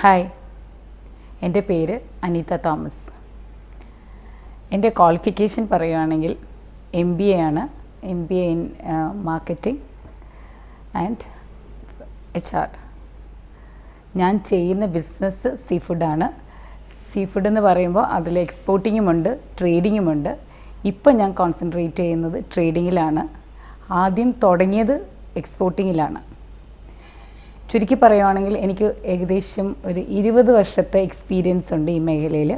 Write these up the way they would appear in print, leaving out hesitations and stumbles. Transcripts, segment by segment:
Hi, എൻ്റെ പേര് Anitha Thomas. എൻ്റെ ക്വാളിഫിക്കേഷൻ പറയുകയാണെങ്കിൽ MBA ആണ്. MBA in marketing and HR. ഞാൻ ചെയ്യുന്ന ബിസിനസ് സീ ഫുഡാണ്. സീ ഫുഡ് എന്ന് പറയുമ്പോൾ അതിൽ എക്സ്പോർട്ടിങ്ങുമുണ്ട്, ട്രേഡിങ്ങുമുണ്ട്. ഇപ്പം ഞാൻ കോൺസെൻട്രേറ്റ് ചെയ്യുന്നത് ട്രേഡിങ്ങിലാണ്. ആദ്യം തുടങ്ങിയത് എക്സ്പോർട്ടിങ്ങിലാണ്. ചുരുക്കി പറയുകയാണെങ്കിൽ എനിക്ക് ഏകദേശം ഒരു 20 വർഷത്തെ എക്സ്പീരിയൻസ് ഉണ്ട് ഈ മേഖലയിൽ.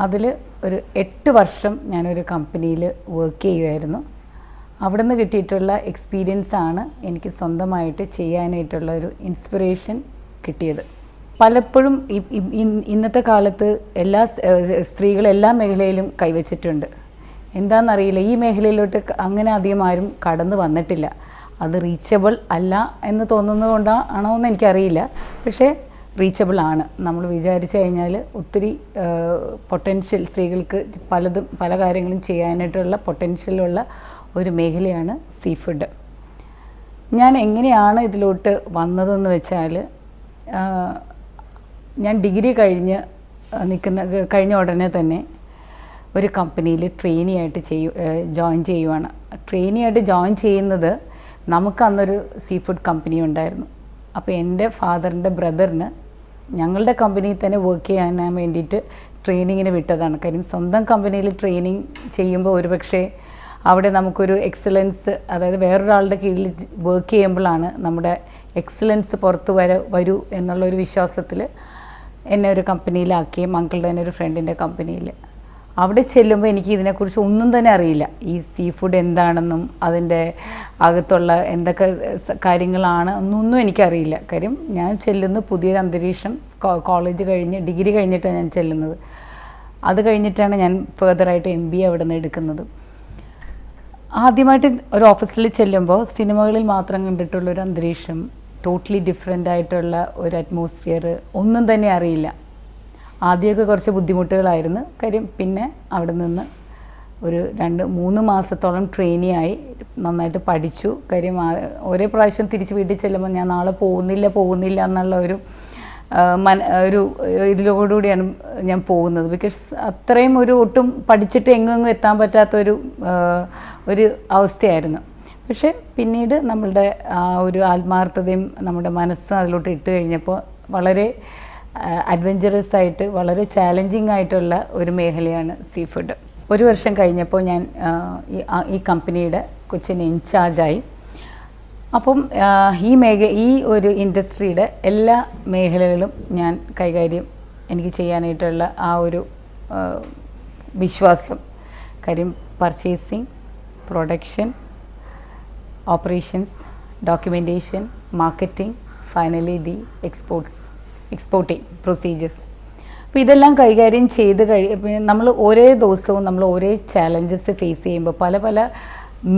അതിൽ ഒരു 8 വർഷം ഞാനൊരു കമ്പനിയിൽ വർക്ക് ചെയ്യുമായിരുന്നു. അവിടെ നിന്ന് കിട്ടിയിട്ടുള്ള എക്സ്പീരിയൻസാണ് എനിക്ക് സ്വന്തമായിട്ട് ചെയ്യാനായിട്ടുള്ള ഒരു ഇൻസ്പിറേഷൻ കിട്ടിയത്. പലപ്പോഴും ഇന്നത്തെ കാലത്ത് സ്ത്രീകൾ എല്ലാ മേഖലയിലും കൈവച്ചിട്ടുണ്ട്. എന്താണെന്നറിയില്ല, ഈ മേഖലയിലോട്ട് അങ്ങനെ അധികം ആരും കടന്നു വന്നിട്ടില്ല. അത് റീച്ചബിൾ അല്ല എന്ന് തോന്നുന്നത് കൊണ്ടാണോ എന്ന് എനിക്കറിയില്ല. പക്ഷേ റീച്ചബിൾ ആണ്. നമ്മൾ വിചാരിച്ചു കഴിഞ്ഞാൽ ഒത്തിരി പൊട്ടൻഷ്യൽ, സ്ത്രീകൾക്ക് പല കാര്യങ്ങളും ചെയ്യാനായിട്ടുള്ള പൊട്ടൻഷ്യലുള്ള ഒരു മേഖലയാണ് സീ ഫുഡ്. ഞാൻ എങ്ങനെയാണ് ഇതിലോട്ട് വന്നതെന്ന് വെച്ചാൽ, ഞാൻ ഡിഗ്രി കഴിഞ്ഞ ഉടനെ തന്നെ ഒരു കമ്പനിയിൽ ട്രെയിനി ആയിട്ട് ജോയിൻ ചെയ്യുവാണ്. ട്രെയിനി ആയിട്ട് ജോയിൻ ചെയ്യുന്നത്, നമുക്ക് അന്നൊരു സീ ഫുഡ് കമ്പനി ഉണ്ടായിരുന്നു. അപ്പോൾ എൻ്റെ ഫാദറിൻ്റെ ബ്രദറിന് ഞങ്ങളുടെ കമ്പനിയിൽ തന്നെ വർക്ക് ചെയ്യാൻ വേണ്ടിയിട്ട് ട്രെയിനിങ്ങിന് വിട്ടതാണ്. കാര്യം സ്വന്തം കമ്പനിയിൽ ട്രെയിനിങ് ചെയ്യുമ്പോൾ ഒരുപക്ഷെ അവിടെ നമുക്കൊരു എക്സലൻസ്, അതായത് വേറൊരാളുടെ കീഴിൽ വർക്ക് ചെയ്യുമ്പോഴാണ് നമ്മുടെ എക്സലൻസ് പുറത്ത് വരൂ എന്നുള്ളൊരു വിശ്വാസത്തിൽ എന്നെ ഒരു കമ്പനിയിലാക്കി, മക്കളുടെ തന്നെ ഒരു ഫ്രണ്ടിൻ്റെ കമ്പനിയിൽ. അവിടെ ചെല്ലുമ്പോൾ എനിക്ക് ഇതിനെക്കുറിച്ച് ഒന്നും തന്നെ അറിയില്ല. ഈ സീ ഫുഡ് എന്താണെന്നും അതിൻ്റെ അകത്തുള്ള എന്തൊക്കെ കാര്യങ്ങളാണ് എന്നൊന്നും എനിക്കറിയില്ല. കാര്യം ഞാൻ ചെല്ലുന്നത് പുതിയൊരു അന്തരീക്ഷം. കോളേജ് കഴിഞ്ഞ് ഡിഗ്രി കഴിഞ്ഞിട്ടാണ് ഞാൻ ചെല്ലുന്നത്. അത് കഴിഞ്ഞിട്ടാണ് ഞാൻ ഫെർദറായിട്ട് MBA അവിടെ നിന്ന് എടുക്കുന്നത്. ആദ്യമായിട്ട് ഒരു ഓഫീസിൽ ചെല്ലുമ്പോൾ സിനിമകളിൽ മാത്രം കണ്ടിട്ടുള്ളൊരു അന്തരീക്ഷം, ടോട്ടലി ഡിഫറെൻ്റ് ആയിട്ടുള്ള ഒരു അറ്റ്മോസ്ഫിയർ, ഒന്നും തന്നെ അറിയില്ല. ആദ്യമൊക്കെ കുറച്ച് ബുദ്ധിമുട്ടുകളായിരുന്നു. കാര്യം പിന്നെ അവിടെ നിന്ന് ഒരു 2-3 മാസത്തോളം ട്രെയിനിയായി, നന്നായിട്ട് പഠിച്ചു. കാര്യം ഒരേ പ്രാവശ്യം തിരിച്ച് വീട്ടിൽ ചെല്ലുമ്പോൾ ഞാൻ നാളെ പോകുന്നില്ല എന്നുള്ള ഒരു ഇതിലോടുകൂടിയാണ് ഞാൻ പോകുന്നത്. ബിക്കോസ് അത്രയും ഒട്ടും പഠിച്ചിട്ട് എങ്ങും എത്താൻ പറ്റാത്തൊരു അവസ്ഥയായിരുന്നു. പക്ഷേ പിന്നീട് നമ്മളുടെ ഒരു ആത്മാർത്ഥതയും നമ്മുടെ മനസ്സും അതിലോട്ട് ഇട്ട് കഴിഞ്ഞപ്പോൾ വളരെ അഡ്വഞ്ചറസ് ആയിട്ട്, വളരെ ചാലഞ്ചിങ് ആയിട്ടുള്ള ഒരു മേഖലയാണ് സീ ഫുഡ്. 1 വർഷം കഴിഞ്ഞപ്പോൾ ഞാൻ ഈ കമ്പനിയുടെ കൊച്ചിന് ഇൻചാർജായി. അപ്പം ഈ ഒരു ഇൻഡസ്ട്രിയുടെ എല്ലാ മേഖലകളും ഞാൻ കൈകാര്യം എനിക്ക് ചെയ്യാനായിട്ടുള്ള ആ ഒരു വിശ്വാസം. കാര്യം purchasing, production, operations, documentation, marketing, finally exporting procedures. അപ്പോൾ ഇതെല്ലാം കൈകാര്യം ചെയ്ത് നമ്മൾ ഓരോ ദിവസവും നമ്മൾ ഓരോ ചാലഞ്ചസ് ഫേസ് ചെയ്യുമ്പോൾ പല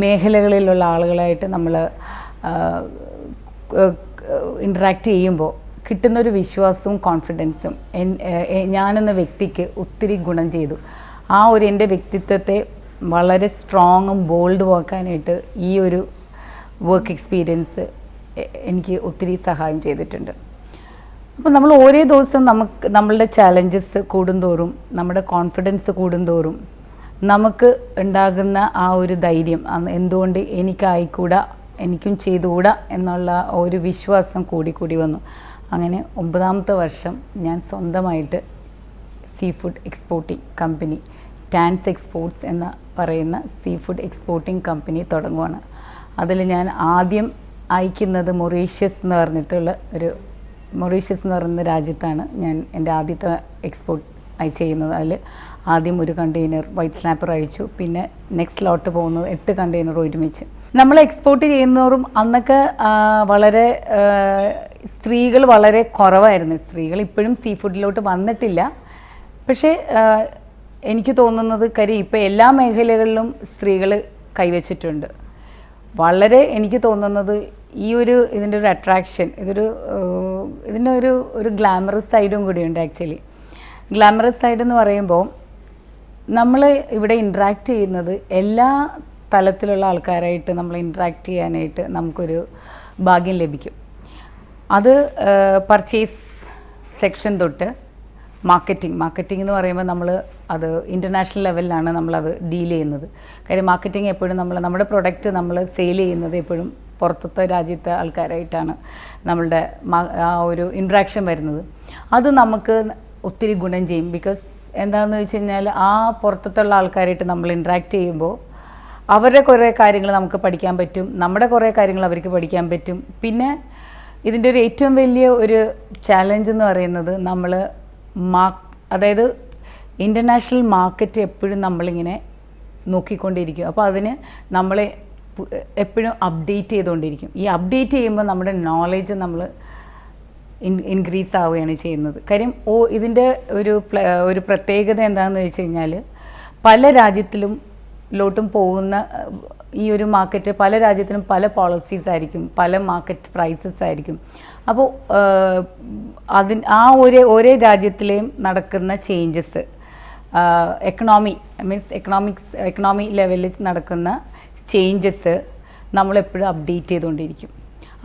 മേഖലകളിലുള്ള ആളുകളായിട്ട് നമ്മൾ ഇൻട്രാക്റ്റ് ചെയ്യുമ്പോൾ കിട്ടുന്നൊരു വിശ്വാസവും കോൺഫിഡൻസും ഞാനെന്ന വ്യക്തിക്ക് ഒത്തിരി ഗുണം ചെയ്തു. എൻ്റെ വ്യക്തിത്വത്തെ വളരെ സ്ട്രോങ്ങും ബോൾഡും ആക്കാനായിട്ട് ഈ ഒരു വർക്ക് എക്സ്പീരിയൻസ് എനിക്ക് ഒത്തിരി സഹായം ചെയ്തിട്ടുണ്ട്. അപ്പോൾ നമ്മൾ ഓരോ ദിവസവും നമ്മളുടെ ചാലഞ്ചസ് കൂടുന്തോറും, നമ്മുടെ കോൺഫിഡൻസ് കൂടുന്തോറും നമുക്ക് ഉണ്ടാകുന്ന ആ ഒരു ധൈര്യം, എന്തുകൊണ്ട് എനിക്കായിക്കൂടാ, എനിക്കും ചെയ്തുകൂടാ എന്നുള്ള ഒരു വിശ്വാസം കൂടി വന്നു. അങ്ങനെ 9ാമത്തെ വർഷം ഞാൻ സ്വന്തമായിട്ട് sea food exporting company, Tans exports എന്ന പറയുന്ന സീ ഫുഡ് എക്സ്പോർട്ടിംഗ് കമ്പനി തുടങ്ങുകയാണ്. അതിൽ ഞാൻ ആദ്യം അയക്കുന്നത് മൊറീഷ്യസ് എന്ന് പറയുന്ന രാജ്യത്താണ് ഞാൻ എൻ്റെ ആദ്യത്തെ എക്സ്പോർട്ട് ചെയ്യുന്നത്. അതിൽ ആദ്യം ഒരു കണ്ടെയ്നർ വൈറ്റ് സ്നാപ്പർ അയച്ചു. പിന്നെ നെക്സ്റ്റ് ലോട്ട് പോകുന്നത് 8 കണ്ടെയ്നർ ഒരുമിച്ച്. നമ്മൾ എക്സ്പോർട്ട് ചെയ്യുന്നവരും അന്നൊക്കെ വളരെ സ്ത്രീകൾ വളരെ കുറവായിരുന്നു. സ്ത്രീകൾ ഇപ്പോഴും സീ ഫുഡിലോട്ട് വന്നിട്ടില്ല. പക്ഷേ എനിക്ക് തോന്നുന്നത് കാര്യം ഇപ്പോൾ എല്ലാ മേഖലകളിലും സ്ത്രീകൾ കൈവച്ചിട്ടുണ്ട്. വളരെ എനിക്ക് തോന്നുന്നത് ഇതിൻ്റെ ഒരു അട്രാക്ഷൻ, ഇതിൻ്റെ ഒരു ഗ്ലാമറസ് സൈഡും കൂടിയുണ്ട്. ആക്ച്വലി ഗ്ലാമറസ് സൈഡ് എന്ന് പറയുമ്പോൾ നമ്മൾ ഇവിടെ ഇൻട്രാക്റ്റ് ചെയ്യുന്നത് എല്ലാ തലത്തിലുള്ള ആൾക്കാരായിട്ട് നമ്മൾ ഇൻട്രാക്റ്റ് ചെയ്യാനായിട്ട് നമുക്കൊരു ഭാഗ്യം ലഭിക്കും. അത് പർച്ചേസ് സെക്ഷൻ തൊട്ട് മാർക്കറ്റിംഗ് എന്ന് പറയുമ്പോൾ നമ്മൾ അത് ഇൻ്റർനാഷണൽ ലെവലിലാണ് നമ്മളത് ഡീൽ ചെയ്യുന്നത്. കാര്യം മാർക്കറ്റിംഗ് എപ്പോഴും നമ്മുടെ പ്രൊഡക്റ്റ് നമ്മൾ സെയിൽ ചെയ്യുന്നത് എപ്പോഴും പുറത്തത്തെ രാജ്യത്തെ ആൾക്കാരായിട്ടാണ് നമ്മളുടെ ആ ഒരു ഇൻട്രാക്ഷൻ വരുന്നത്. അത് നമുക്ക് ഒത്തിരി ഗുണം ചെയ്യും. ബിക്കോസ് എന്താണെന്ന് വെച്ച് കഴിഞ്ഞാൽ ആ പുറത്തുള്ള ആൾക്കാരായിട്ട് നമ്മൾ ഇൻട്രാക്ട് ചെയ്യുമ്പോൾ അവരുടെ കുറേ കാര്യങ്ങൾ നമുക്ക് പഠിക്കാൻ പറ്റും, നമ്മുടെ കുറേ കാര്യങ്ങൾ അവർക്ക് പഠിക്കാൻ പറ്റും. പിന്നെ ഇതിൻ്റെ ഒരു ഏറ്റവും വലിയ ഒരു ചാലഞ്ച് എന്ന് പറയുന്നത് നമ്മൾ അതായത് ഇൻ്റർനാഷണൽ മാർക്കറ്റ് എപ്പോഴും നമ്മളിങ്ങനെ നോക്കിക്കൊണ്ടിരിക്കും. അപ്പോൾ അതിന് നമ്മളെ എപ്പോഴും അപ്ഡേറ്റ് ചെയ്തുകൊണ്ടിരിക്കും. ഈ അപ്ഡേറ്റ് ചെയ്യുമ്പോൾ നമ്മുടെ നോളേജ് നമ്മൾ ഇൻക്രീസ് ആവുകയാണ് ചെയ്യുന്നത്. കാര്യം ഇതിൻ്റെ ഒരു പ്രത്യേകത എന്താണെന്ന് വെച്ച് കഴിഞ്ഞാൽ പല ലോട്ടും പോകുന്ന ഈ ഒരു മാർക്കറ്റ് പല രാജ്യത്തിനും പല പോളിസീസ് ആയിരിക്കും, പല മാർക്കറ്റ് പ്രൈസസ് ആയിരിക്കും. അപ്പോൾ ഒരേ രാജ്യത്തിലെയും നടക്കുന്ന ചേഞ്ചസ്, എക്കണോമി ലെവലിൽ നടക്കുന്ന ചേഞ്ചസ് നമ്മളെപ്പോഴും അപ്ഡേറ്റ് ചെയ്തുകൊണ്ടിരിക്കും.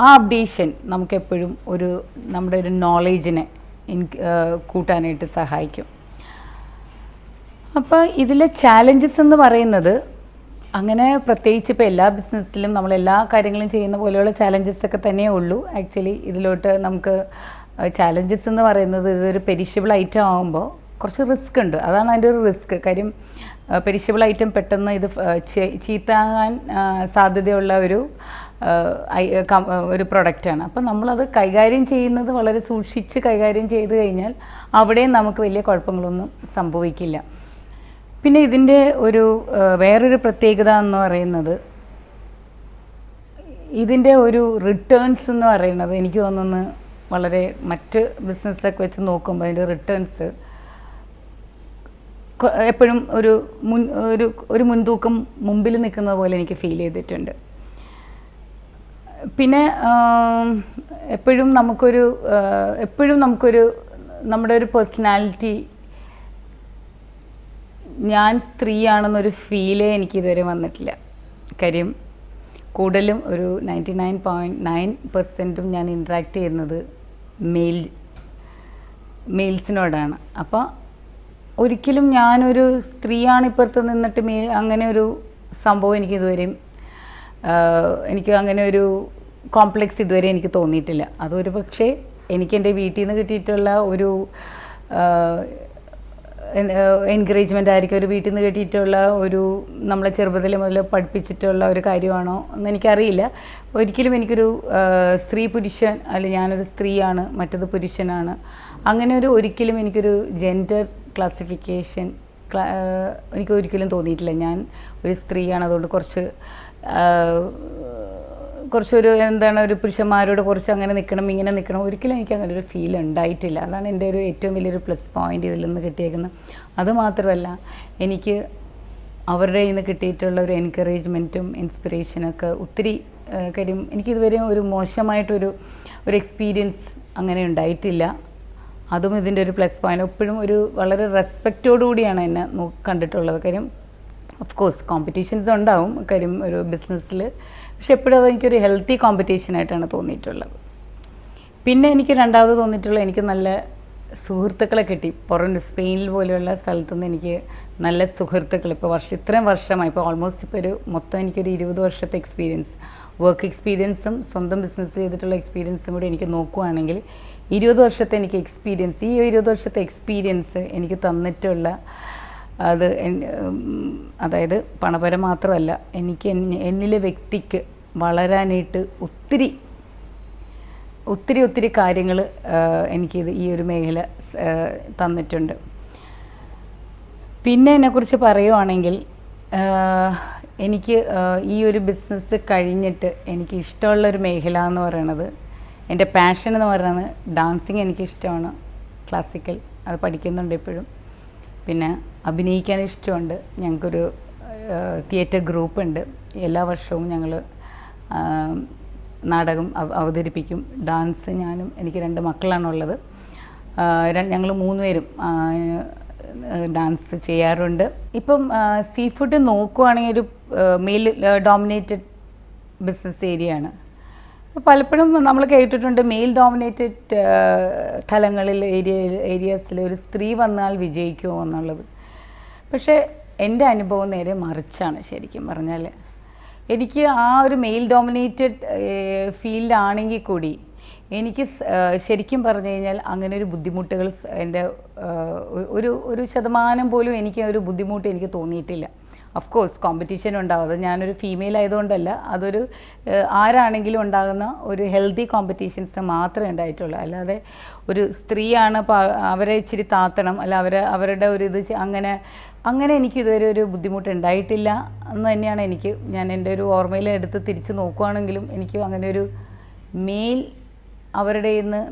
ആ അപ്ഡേഷൻ നമുക്കെപ്പോഴും നമ്മുടെ ഒരു നോളേജിനെ കൂട്ടാനായിട്ട് സഹായിക്കും. അപ്പോൾ ഇതിലെ ചാലഞ്ചസ് എന്ന് പറയുന്നത് അങ്ങനെ പ്രത്യേകിച്ച് ഇപ്പോൾ എല്ലാ ബിസിനസ്സിലും നമ്മളെല്ലാ കാര്യങ്ങളും ചെയ്യുന്ന പോലെയുള്ള ചാലഞ്ചസ് ഒക്കെ തന്നെയേ ഉള്ളൂ. ആക്ച്വലി ഇതിലോട്ട് നമുക്ക് ചാലഞ്ചസ് എന്ന് പറയുന്നത് ഇതൊരു പെരിഷബിൾ ഐറ്റം ആകുമ്പോൾ കുറച്ച് റിസ്ക് ഉണ്ട്. അതാണ് അതിൻ്റെ ഒരു റിസ്ക്. കാര്യം പെരിഷബിൾ ഐറ്റം പെട്ടെന്ന് ഇത് ചീത്താകാൻ സാധ്യതയുള്ള ഒരു പ്രൊഡക്റ്റാണ്. അപ്പം നമ്മളത് കൈകാര്യം ചെയ്യുന്നത് വളരെ സൂക്ഷിച്ച് കൈകാര്യം ചെയ്ത് കഴിഞ്ഞാൽ അവിടെയും നമുക്ക് വലിയ കുഴപ്പങ്ങളൊന്നും സംഭവിക്കില്ല. പിന്നെ ഇതിൻ്റെ വേറൊരു പ്രത്യേകത എന്ന് പറയുന്നത് ഇതിൻ്റെ റിട്ടേൺസ് എന്ന് പറയുന്നത് എനിക്ക് തോന്നുന്നു വളരെ മറ്റ് ബിസിനസ്സൊക്കെ വെച്ച് നോക്കുമ്പോൾ അതിൻ്റെ റിട്ടേൺസ് എപ്പോഴും ഒരു മുൻതൂക്കം മുമ്പിൽ നിൽക്കുന്നത് പോലെ എനിക്ക് ഫീൽ ചെയ്തിട്ടുണ്ട്. പിന്നെ എപ്പോഴും നമുക്കൊരു നമ്മുടെ ഒരു പേഴ്സണാലിറ്റി, ഞാൻ സ്ത്രീയാണെന്നൊരു ഫീലേ എനിക്കിതുവരെ വന്നിട്ടില്ല. കാര്യം കൂടുതലും ഒരു 99.9% ഞാൻ ഇൻട്രാക്ട് ചെയ്യുന്നത് മെയിൽസിനോടാണ്. അപ്പോൾ ഒരിക്കലും ഞാനൊരു സ്ത്രീയാണ് ഇപ്പുറത്ത് നിന്നിട്ട് അങ്ങനെ ഒരു സംഭവം എനിക്കിതുവരെയും എനിക്ക് അങ്ങനെ ഒരു കോംപ്ലക്സ് ഇതുവരെ എനിക്ക് തോന്നിയിട്ടില്ല. അതൊരു പക്ഷേ എനിക്ക് എൻ്റെ വീട്ടിൽ നിന്ന് കിട്ടിയിട്ടുള്ള എൻകറേജ്മെൻ്റ് ആയിരിക്കും, ഒരു വീട്ടിൽ നിന്ന് കിട്ടിയിട്ടുള്ള നമ്മളെ ചെറുപ്പത്തിൽ മുതൽ പഠിപ്പിച്ചിട്ടുള്ള ഒരു കാര്യമാണോ എന്ന് എനിക്കറിയില്ല. ഒരിക്കലും എനിക്കൊരു സ്ത്രീ പുരുഷൻ അല്ലെങ്കിൽ ഞാനൊരു സ്ത്രീയാണ് മറ്റത് പുരുഷനാണ് അങ്ങനെ ഒരിക്കലും എനിക്കൊരു ജെൻഡർ ക്ലാസിഫിക്കേഷൻ എനിക്ക് ഒരിക്കലും തോന്നിയിട്ടില്ല. ഞാൻ ഒരു സ്ത്രീയാണ്, അതുകൊണ്ട് കുറച്ചൊരു ഒരു പുരുഷന്മാരോട് കുറച്ച് അങ്ങനെ നിൽക്കണം ഇങ്ങനെ നിൽക്കണം, ഒരിക്കലും എനിക്ക് അങ്ങനെ ഒരു ഫീൽ ഉണ്ടായിട്ടില്ല. അതാണ് എൻ്റെ ഏറ്റവും വലിയൊരു പ്ലസ് പോയിൻ്റ് ഇതിൽ നിന്ന് കിട്ടിയേക്കുന്നത്. അതുമാത്രമല്ല എനിക്ക് അവരുടെ കയ്യിൽ നിന്ന് കിട്ടിയിട്ടുള്ള ഒരു എൻകറേജ്മെൻറ്റും ഇൻസ്പിറേഷനൊക്കെ ഒത്തിരി കാര്യം എനിക്കിതുവരെ ഒരു മോശമായിട്ടൊരു എക്സ്പീരിയൻസ് അങ്ങനെ ഉണ്ടായിട്ടില്ല. അതും ഇതിൻ്റെ ഒരു പ്ലസ് പോയിൻ്റ്. എപ്പോഴും വളരെ റെസ്പെക്റ്റോടുകൂടിയാണ് എന്നെ കണ്ടിട്ടുള്ളത്. കാര്യം ഓഫ് കോഴ്സ് കോമ്പറ്റീഷൻസ് ഉണ്ടാവും കാര്യം ഒരു ബിസിനസ്സിൽ, പക്ഷെ എപ്പോഴും അതെനിക്കൊരു ഹെൽത്തി കോമ്പറ്റീഷനായിട്ടാണ് തോന്നിയിട്ടുള്ളത്. പിന്നെ എനിക്ക് രണ്ടാമത് തോന്നിയിട്ടുള്ളത് എനിക്ക് നല്ല സുഹൃത്തുക്കളെ കിട്ടി. സ്പെയിനിൽ പോലെയുള്ള സ്ഥലത്തു നിന്ന് എനിക്ക് നല്ല സുഹൃത്തുക്കൾ ഇത്രയും വർഷമായി, ഓൾമോസ്റ്റ് മൊത്തം എനിക്കൊരു 20 വർഷത്തെ എക്സ്പീരിയൻസ്, വർക്ക് എക്സ്പീരിയൻസും സ്വന്തം ബിസിനസ് ചെയ്തിട്ടുള്ള എക്സ്പീരിയൻസും കൂടി എനിക്ക് നോക്കുകയാണെങ്കിൽ 20 വർഷത്തെ എനിക്ക് എക്സ്പീരിയൻസ്, ഈ 20 വർഷത്തെ എക്സ്പീരിയൻസ് എനിക്ക് തന്നിട്ടുള്ള അതായത് പണപരം മാത്രമല്ല, എന്നിലെ വ്യക്തിക്ക് വളരാനായിട്ട് ഒത്തിരി കാര്യങ്ങൾ എനിക്കിത് ഈ ഒരു മേഖല തന്നിട്ടുണ്ട്. പിന്നെ എന്നെക്കുറിച്ച് പറയുവാണെങ്കിൽ എനിക്ക് ഈ ഒരു ബിസിനസ് കഴിഞ്ഞിട്ട് എനിക്ക് ഇഷ്ടമുള്ളൊരു മേഖല എന്ന് പറയുന്നത്, എൻ്റെ പാഷൻ എന്ന് പറയുന്നത് ഡാൻസിങ് എനിക്കിഷ്ടമാണ്, ക്ലാസിക്കൽ അത് പഠിക്കുന്നുണ്ട് ഇപ്പോഴും. പിന്നെ അഭിനയിക്കാൻ ഇഷ്ടമുണ്ട്. ഞങ്ങൾക്കൊരു തിയേറ്റർ ഗ്രൂപ്പുണ്ട്, എല്ലാ വർഷവും ഞങ്ങൾ നാടകം അവതരിപ്പിക്കും. ഡാൻസ് എനിക്ക് 2 മക്കളാണുള്ളത്, ഞങ്ങൾ 3 പേരും ഡാൻസ് ചെയ്യാറുണ്ട്. ഇപ്പം സീ ഫുഡ് നോക്കുവാണെങ്കിൽ ഒരു മെയിൽ ഡോമിനേറ്റഡ് ബിസിനസ് ഏരിയയാണ്. പലപ്പോഴും നമ്മൾ കേട്ടിട്ടുണ്ട് മെയിൽ ഡോമിനേറ്റഡ് തലങ്ങളിൽ ഏരിയാസിൽ ഒരു സ്ത്രീ വന്നാൽ വിജയിക്കുമോ എന്നുള്ളത്. പക്ഷേ എൻ്റെ അനുഭവം നേരെ മറിച്ചാണ്. ശരിക്കും പറഞ്ഞാൽ എനിക്ക് ആ ഒരു മെയിൽ ഡോമിനേറ്റഡ് ഫീൽഡാണെങ്കിൽ കൂടി എനിക്ക് ശരിക്കും പറഞ്ഞു കഴിഞ്ഞാൽ അങ്ങനെ ഒരു ബുദ്ധിമുട്ടുകൾ എൻ്റെ ഒരു ശതമാനം പോലും എനിക്ക് ഒരു ബുദ്ധിമുട്ട് എനിക്ക് തോന്നിയിട്ടില്ല. ഓഫ് കോഴ്സ് കോമ്പറ്റീഷൻ ഉണ്ടാവും, അത് ഞാനൊരു ഫീമെയിൽ ആയതുകൊണ്ടല്ല, അതൊരു ആരാണെങ്കിലും ഉണ്ടാകുന്ന ഒരു ഹെൽത്തി കോമ്പറ്റീഷൻസ് മാത്രമേ ഉണ്ടായിട്ടുള്ളൂ. അല്ലാതെ ഒരു സ്ത്രീയാണ് അവരെ ഇച്ചിരി താത്തണം, അല്ല അവരുടെ ഒരു ഇത് അങ്ങനെ എനിക്ക് ഇതുവരെ ഒരു ബുദ്ധിമുട്ട് ഉണ്ടായിട്ടില്ല എന്ന് തന്നെയാണ് ഞാൻ എൻ്റെ ഒരു ഓർമ്മയിൽ എടുത്ത് തിരിച്ച് നോക്കുകയാണെങ്കിലും എനിക്ക് അങ്ങനെ ഒരു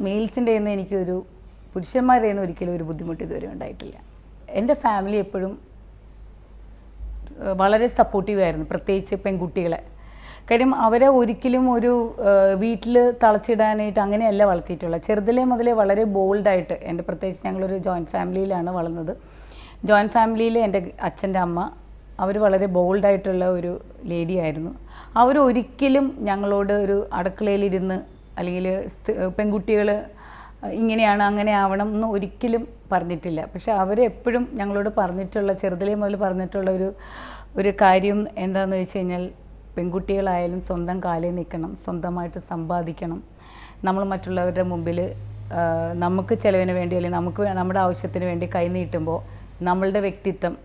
മെയിൽസിൻ്റെ നിന്ന് എനിക്കൊരു പുരുഷന്മാരുടെ നിന്ന് ഒരിക്കലും ഒരു ബുദ്ധിമുട്ട് ഇതുവരെ ഉണ്ടായിട്ടില്ല. എൻ്റെ ഫാമിലി എപ്പോഴും വളരെ സപ്പോർട്ടീവായിരുന്നു, പ്രത്യേകിച്ച് പെൺകുട്ടികളെ. കാര്യം അവരെ ഒരിക്കലും ഒരു വീട്ടിൽ തളച്ചിടാനായിട്ട് അങ്ങനെയല്ല വളർത്തിയിട്ടുള്ളത്. ചെറുതിലേ മുതലേ വളരെ ബോൾഡായിട്ട്, പ്രത്യേകിച്ച് ഞങ്ങളൊരു ജോയിൻറ്റ് ഫാമിലിയിലാണ് വളർന്നത്. ജോയിൻറ്റ് ഫാമിലിയിൽ എൻ്റെ അച്ഛൻ്റെ അമ്മ അവർ വളരെ ബോൾഡായിട്ടുള്ള ഒരു ലേഡി ആയിരുന്നു. അവരൊരിക്കലും ഞങ്ങളോട് ഒരു അടുക്കളയിലിരുന്ന് അല്ലെങ്കിൽ പെൺകുട്ടികൾ ഇങ്ങനെയാണ് അങ്ങനെ ആവണം എന്ന് ഒരിക്കലും പറഞ്ഞിട്ടില്ല. പക്ഷെ അവരെപ്പോഴും ഞങ്ങളോട് പറഞ്ഞിട്ടുള്ള, ചെറുതിലേ മുതൽ പറഞ്ഞിട്ടുള്ള ഒരു കാര്യം എന്താണെന്ന് വെച്ച് കഴിഞ്ഞാൽ, പെൺകുട്ടികളായാലും സ്വന്തം കാലിൽ നിൽക്കണം, സ്വന്തമായിട്ട് സമ്പാദിക്കണം. നമ്മൾ മറ്റുള്ളവരുടെ മുമ്പിൽ നമുക്ക് ചിലവിന് വേണ്ടി അല്ലെങ്കിൽ നമ്മുടെ ആവശ്യത്തിന് വേണ്ടി കൈ നീട്ടുമ്പോൾ നമ്മളുടെ വ്യക്തിത്വം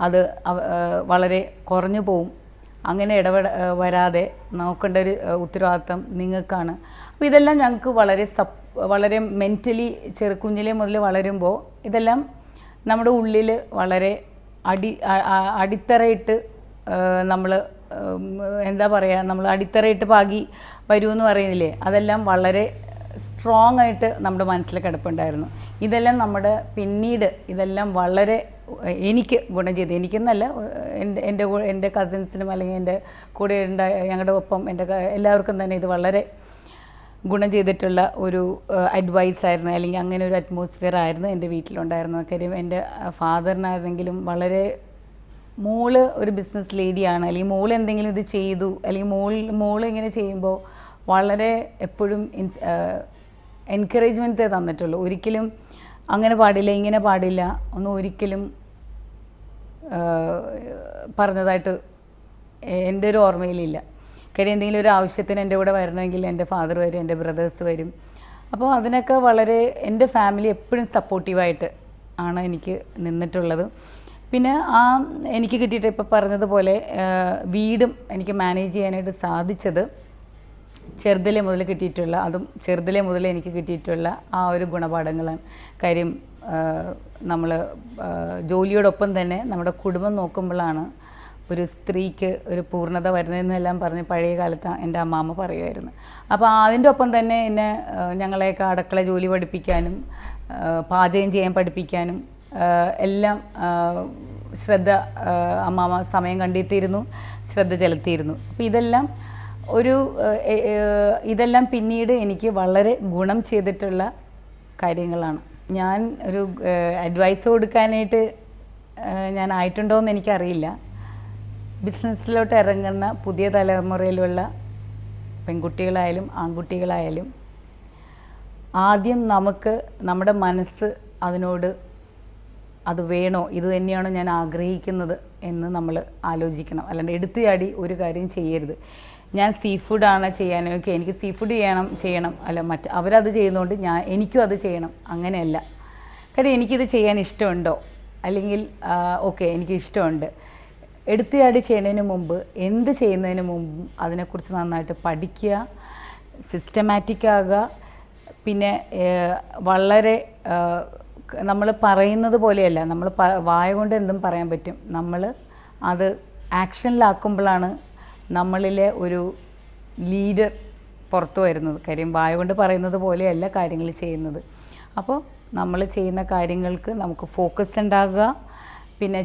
അത് വളരെ കുറഞ്ഞു പോവും. അങ്ങനെ വരാതെ നോക്കേണ്ട ഒരു ഉത്തരവാദിത്തം നിങ്ങൾക്കാണ്. അപ്പോൾ ഇതെല്ലാം ഞങ്ങൾക്ക് വളരെ മെൻ്റലി കുഞ്ഞിലേ മുതൽ വളരുമ്പോൾ ഇതെല്ലാം നമ്മുടെ ഉള്ളിൽ വളരെ അടിത്തറയിട്ട് നമ്മൾ എന്താ പറയുക, നമ്മൾ അടിത്തറയിട്ട് പാകി വരുമെന്ന് പറയുന്നില്ലേ, അതെല്ലാം വളരെ സ്ട്രോങ് ആയിട്ട് നമ്മുടെ മനസ്സിൽ കിടപ്പുണ്ടായിരുന്നു. ഇതെല്ലാം പിന്നീട് ഇതെല്ലാം വളരെ എനിക്ക് ഗുണം ചെയ്തു. എനിക്കെന്നല്ല, എൻ്റെ കസിൻസിനും അല്ലെങ്കിൽ എൻ്റെ കൂടെ ഞങ്ങളുടെ ഒപ്പം എല്ലാവർക്കും തന്നെ ഇത് വളരെ ഗുണം ചെയ്തിട്ടുള്ള ഒരു അഡ്വൈസായിരുന്നു, അല്ലെങ്കിൽ അങ്ങനെ ഒരു അറ്റ്മോസ്ഫിയർ ആയിരുന്നു എൻ്റെ വീട്ടിലുണ്ടായിരുന്നത്. കാര്യം എൻ്റെ ഫാദറിനായിരുന്നെങ്കിലും വളരെ മോള് ഒരു ബിസിനസ് ലേഡിയാണ്, അല്ലെങ്കിൽ മോൾ എന്തെങ്കിലും ഇത് ചെയ്തു, അല്ലെങ്കിൽ മോൾ ഇങ്ങനെ ചെയ്യുമ്പോൾ വളരെ എപ്പോഴും എൻകറേജ്മെൻറ്റ്സേ തന്നിട്ടുള്ളൂ. ഒരിക്കലും അങ്ങനെ പാടില്ല, ഇങ്ങനെ പാടില്ല ഒന്നും ഒരിക്കലും പറഞ്ഞതായിട്ട് എൻ്റെ ഒരു ഓർമ്മയിലില്ല. കാര്യം എന്തെങ്കിലും ഒരു ആവശ്യത്തിന് എൻ്റെ കൂടെ വരണമെങ്കിൽ എൻ്റെ ഫാദർ വരും, എൻ്റെ ബ്രദേഴ്സ് വരും. അപ്പോൾ അതിനൊക്കെ വളരെ എൻ്റെ ഫാമിലി എപ്പോഴും സപ്പോർട്ടീവായിട്ട് ആണ് എനിക്ക് നിന്നിട്ടുള്ളത്. പിന്നെ എനിക്ക് കിട്ടിയിട്ട് ഇപ്പോൾ പറഞ്ഞതുപോലെ വീടും എനിക്ക് മാനേജ് ചെയ്യാനായിട്ട് സാധിച്ചത് ചെറുതിലേ മുതൽ കിട്ടിയിട്ടുള്ള, അതും ചെറുതിലേ മുതൽ എനിക്ക് കിട്ടിയിട്ടുള്ള ആ ഒരു ഗുണപാഠങ്ങളാണ്. കാര്യം നമ്മൾ ജോലിയോടൊപ്പം തന്നെ നമ്മുടെ കുടുംബം നോക്കുമ്പോഴാണ് ഒരു സ്ത്രീക്ക് ഒരു പൂർണ്ണത വരുന്നതെന്നെല്ലാം പറഞ്ഞ് പഴയ കാലത്ത് എൻ്റെ അമ്മാമ്മ പറയുമായിരുന്നു. അപ്പോൾ അതിൻ്റെ ഒപ്പം തന്നെ ഞങ്ങളെയൊക്കെ അടുക്കള ജോലി പഠിപ്പിക്കാനും പാചകം ചെയ്യാൻ പഠിപ്പിക്കാനും എല്ലാം അമ്മാമ്മ സമയം കണ്ടെത്തിയിരുന്നു, ശ്രദ്ധ ചെലുത്തിയിരുന്നു. അപ്പോൾ ഇതെല്ലാം പിന്നീട് എനിക്ക് വളരെ ഗുണം ചെയ്തിട്ടുള്ള കാര്യങ്ങളാണ്. ഞാൻ ഒരു അഡ്വൈസ് കൊടുക്കാനായിട്ട് ആയിട്ടുണ്ടോ എന്ന് എനിക്കറിയില്ല. ബിസിനസ്സിലോട്ട് ഇറങ്ങുന്ന പുതിയ തലമുറയിലുള്ള പെൺകുട്ടികളായാലും ആൺകുട്ടികളായാലും ആദ്യം നമ്മുടെ മനസ്സ് അത് വേണോ, ഇത് തന്നെയാണോ ഞാൻ ആഗ്രഹിക്കുന്നത് എന്ന് നമ്മൾ ആലോചിക്കണം. അല്ലാണ്ട് എടുത്തുചാടി ഒരു കാര്യം ചെയ്യരുത്. ഞാൻ സീ ഫുഡാണ് ചെയ്യാനോ, എനിക്ക് സീ ഫുഡ് ചെയ്യണം അല്ല അവരത് ചെയ്യുന്നതുകൊണ്ട് എനിക്കും അത് ചെയ്യണം, അങ്ങനെയല്ല. കാര്യം എനിക്കിത് ചെയ്യാൻ ഇഷ്ടമുണ്ടോ, അല്ലെങ്കിൽ ഓക്കെ എനിക്ക് ഇഷ്ടമുണ്ട്. എടുത്തുചാടി ചെയ്യുന്നതിന് മുമ്പ്, എന്ത് ചെയ്യുന്നതിന് മുമ്പും അതിനെക്കുറിച്ച് നന്നായിട്ട് പഠിക്കുക, സിസ്റ്റമാറ്റിക് ആകുക. പിന്നെ വളരെ നമ്മൾ പറയുന്നത് പോലെയല്ല, നമ്മൾ വായ കൊണ്ട് എന്തും പറയാൻ പറ്റും, നമ്മൾ അത് ആക്ഷനിലാക്കുമ്പോഴാണ് നമ്മളിലെ ഒരു ലീഡർ പുറത്തു വരുന്നത്. കാര്യം വായ കൊണ്ട് പറയുന്നത് പോലെയല്ല കാര്യങ്ങൾ ചെയ്യുന്നത്. അപ്പോൾ നമ്മൾ ചെയ്യുന്ന കാര്യങ്ങൾക്ക് നമുക്ക് ഫോക്കസ് ഉണ്ടാകുക, പിന്നെ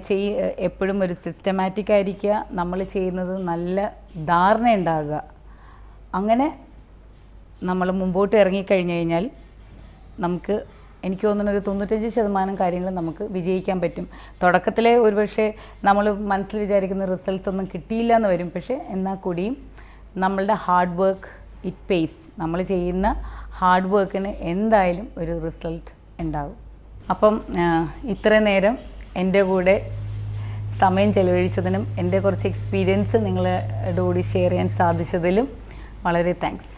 എപ്പോഴും ഒരു സിസ്റ്റമാറ്റിക് ആയിരിക്കുക, നമ്മൾ ചെയ്യുന്നത് നല്ല ധാരണ ഉണ്ടാകുക. അങ്ങനെ നമ്മൾ മുമ്പോട്ട് ഇറങ്ങിക്കഴിഞ്ഞ് കഴിഞ്ഞാൽ എനിക്ക് തോന്നുന്ന ഒരു 95% കാര്യങ്ങൾ നമുക്ക് വിജയിക്കാൻ പറ്റും. തുടക്കത്തിലെ ഒരുപക്ഷെ നമ്മൾ മനസ്സിൽ വിചാരിക്കുന്ന റിസൾട്ട്സ് ഒന്നും കിട്ടിയില്ല എന്ന് വരും. പക്ഷേ എന്നാൽ കൂടിയും നമ്മളുടെ ഹാർഡ് വർക്ക് ഇറ്റ് പേസ്. നമ്മൾ ചെയ്യുന്ന ഹാർഡ് വർക്കിന് എന്തായാലും ഒരു റിസൾട്ട് ഉണ്ടാകും. അപ്പം ഇത്രയും നേരം എൻ്റെ കൂടെ സമയം ചെലവഴിച്ചതിനും എൻ്റെ കുറച്ച് എക്സ്പീരിയൻസ് നിങ്ങളുടെ കൂടി ഷെയർ ചെയ്യാൻ സാധിച്ചതിലും വളരെ താങ്ക്സ്.